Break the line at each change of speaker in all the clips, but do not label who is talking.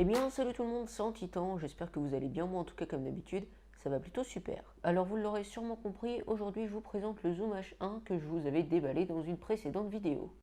Eh bien salut tout le monde, c'est Titan, j'espère que vous allez bien, moi en tout cas comme d'habitude, ça va plutôt super. Alors vous l'aurez sûrement compris, aujourd'hui je vous présente le Zoom H1 que je vous avais déballé dans une précédente vidéo.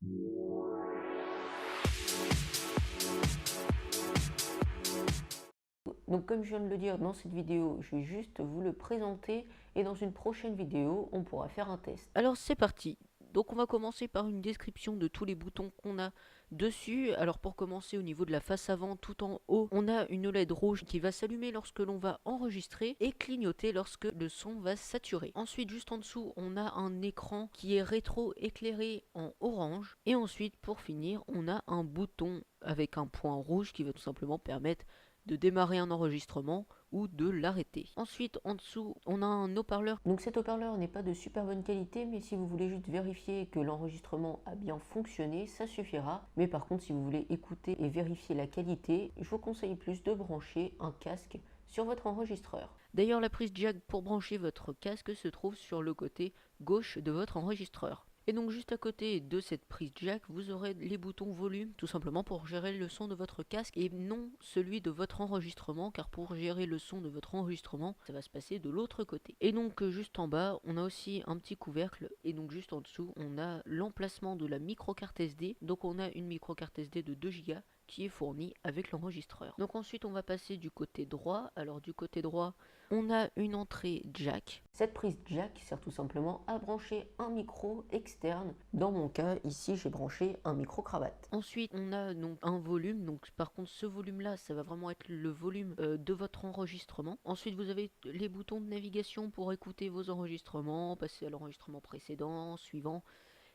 Donc comme je viens de le dire dans cette vidéo, je vais juste vous le présenter et dans une prochaine vidéo, on pourra faire un test. Alors c'est parti. Donc on va commencer par une description de tous les boutons qu'on a dessus. Alors pour commencer au niveau de la face avant, tout en haut, on a une LED rouge qui va s'allumer lorsque l'on va enregistrer et clignoter lorsque le son va saturer. Ensuite juste en dessous, on a un écran qui est rétro éclairé en orange. Et ensuite pour finir, on a un bouton avec un point rouge qui va tout simplement permettre de démarrer un enregistrement ou de l'arrêter. Ensuite, en dessous, on a un haut-parleur. Donc cet haut-parleur n'est pas de super bonne qualité, mais si vous voulez juste vérifier que l'enregistrement a bien fonctionné, ça suffira. Mais par contre, si vous voulez écouter et vérifier la qualité, je vous conseille plus de brancher un casque sur votre enregistreur. D'ailleurs, la prise jack pour brancher votre casque se trouve sur le côté gauche de votre enregistreur. Et donc juste à côté de cette prise jack, vous aurez les boutons volume, tout simplement pour gérer le son de votre casque et non celui de votre enregistrement, car pour gérer le son de votre enregistrement, ça va se passer de l'autre côté. Et donc juste en bas, on a aussi un petit couvercle, et donc juste en dessous, on a l'emplacement de la micro-carte SD. Donc on a une micro-carte SD de 2 Go qui est fournie avec l'enregistreur. Donc ensuite on va passer du côté droit. Alors du côté droit, on a une entrée jack. Cette prise jack sert tout simplement à brancher un micro externe. Dans mon cas, ici, j'ai branché un micro cravate. Ensuite, on a donc un volume. Donc par contre, ce volume-là, ça va vraiment être le volume de votre enregistrement. Ensuite, vous avez les boutons de navigation pour écouter vos enregistrements, passer à l'enregistrement précédent, suivant,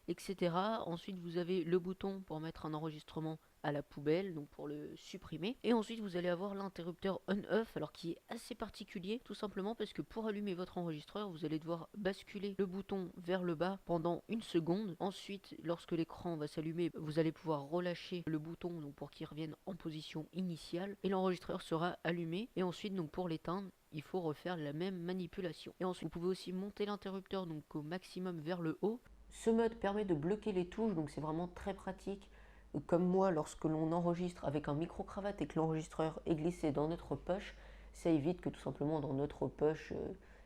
etc. Ensuite, vous avez le bouton pour mettre un enregistrement à la poubelle, donc pour le supprimer. Et ensuite, vous allez avoir l'interrupteur on-off, alors qui est assez particulier, tout simplement parce que pour allumer votre enregistreur, vous allez devoir basculer le bouton vers le bas pendant une seconde. Ensuite, lorsque l'écran va s'allumer, vous allez pouvoir relâcher le bouton donc pour qu'il revienne en position initiale et l'enregistreur sera allumé. Et ensuite, donc pour l'éteindre, il faut refaire la même manipulation. Et ensuite, vous pouvez aussi monter l'interrupteur donc au maximum vers le haut. Ce mode permet de bloquer les touches, donc c'est vraiment très pratique. Comme moi, lorsque l'on enregistre avec un micro-cravate et que l'enregistreur est glissé dans notre poche, ça évite que tout simplement dans notre poche,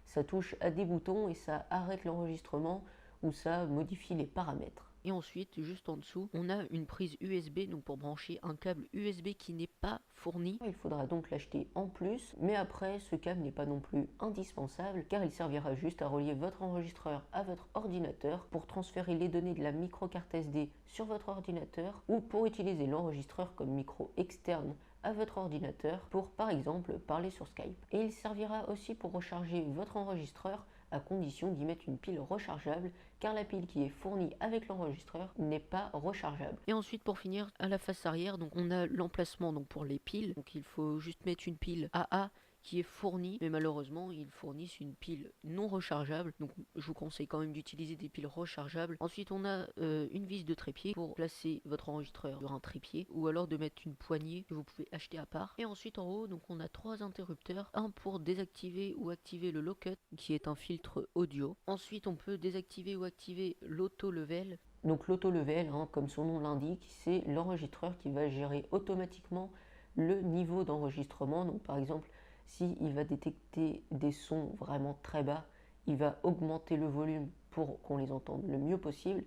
ça touche à des boutons et ça arrête l'enregistrement ou ça modifie les paramètres. Et ensuite, juste en dessous, on a une prise USB donc pour brancher un câble USB qui n'est pas fourni. Il faudra donc l'acheter en plus, mais après, ce câble n'est pas non plus indispensable car il servira juste à relier votre enregistreur à votre ordinateur pour transférer les données de la micro-carte SD sur votre ordinateur ou pour utiliser l'enregistreur comme micro externe à votre ordinateur pour par exemple parler sur Skype. Et il servira aussi pour recharger votre enregistreur à condition d'y mettre une pile rechargeable car la pile qui est fournie avec l'enregistreur n'est pas rechargeable. Et ensuite pour finir à la face arrière, donc on a l'emplacement donc pour les piles. Donc il faut juste mettre une pile AA qui est fournie, mais malheureusement ils fournissent une pile non rechargeable, donc je vous conseille quand même d'utiliser des piles rechargeables. Ensuite on a une vis de trépied pour placer votre enregistreur sur un trépied, ou alors de mettre une poignée que vous pouvez acheter à part. Et ensuite en haut donc on a 3 interrupteurs, un pour désactiver ou activer le low cut qui est un filtre audio. Ensuite on peut désactiver ou activer l'auto level. Donc l'auto level, comme son nom l'indique, c'est l'enregistreur qui va gérer automatiquement le niveau d'enregistrement. Donc par exemple, s'il va détecter des sons vraiment très bas, il va augmenter le volume pour qu'on les entende le mieux possible.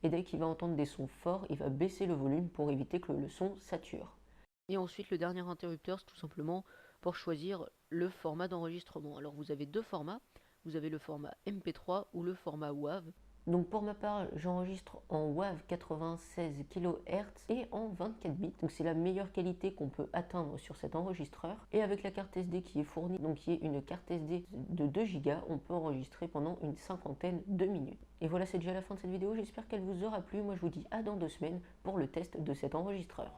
Et dès qu'il va entendre des sons forts, il va baisser le volume pour éviter que le son sature. Et ensuite, le dernier interrupteur, c'est tout simplement pour choisir le format d'enregistrement. Alors vous avez deux formats. Vous avez le format MP3 ou le format WAV. Donc pour ma part, j'enregistre en WAV 96 kHz et en 24 bits. Donc c'est la meilleure qualité qu'on peut atteindre sur cet enregistreur. Et avec la carte SD qui est fournie, donc qui est une carte SD de 2 Go, on peut enregistrer pendant une cinquantaine de minutes. Et voilà, c'est déjà la fin de cette vidéo. J'espère qu'elle vous aura plu. Moi, je vous dis à dans 2 semaines pour le test de cet enregistreur.